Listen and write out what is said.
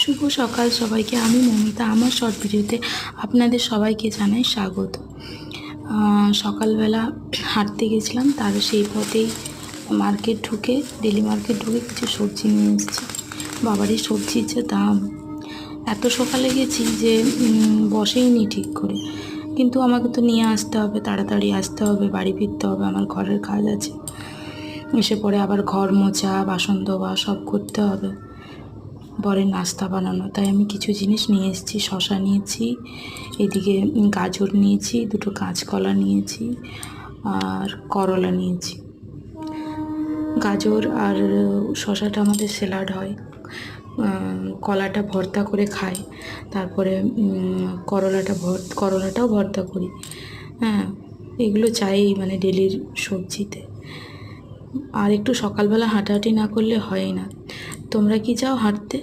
শুভ সকাল সবাইকে। আমি মমিতা। আমার শর্ট ভিডিওতে আপনাদের সবাইকে জানাই স্বাগত। সকালবেলা হাঁটতে গেছিলাম, তার সেই পথেই মার্কেট ঢুকে ডেলি মার্কেট ঢুকে কিছু সবজি নিয়ে এসেছি। বাবারই সবজির যে দাম, এত সকালে গেছি যে বসেইনি ঠিক করে, কিন্তু আমাকে তো নিয়ে আসতে হবে, তাড়াতাড়ি আসতে হবে, বাড়ি ফিরতে হবে, আমার ঘরের কাজ আছে। এসে পরে আবার ঘর মোছা, বাসন ধোয়া সব করতে হবে, বরের নাস্তা বানানো। তাই আমি কিছু জিনিস নিয়ে এসেছি। শসা নিয়েছি, এদিকে গাজর নিয়েছি, দুটো কাঁচকলা নিয়েছি, আর করলা নিয়েছি। গাজর আর শসাটা আমাদের স্যালাড হয়, কলাটা ভর্তা করে খাই, তারপরে করলাটাও ভর্তা করি। হ্যাঁ, এগুলো চাই মানে ডেলির সবজিতে। আর একটু সকালবেলা হাঁটাহাঁটি না করলে হয় না। তোমরা কি যাও হাঁটতে?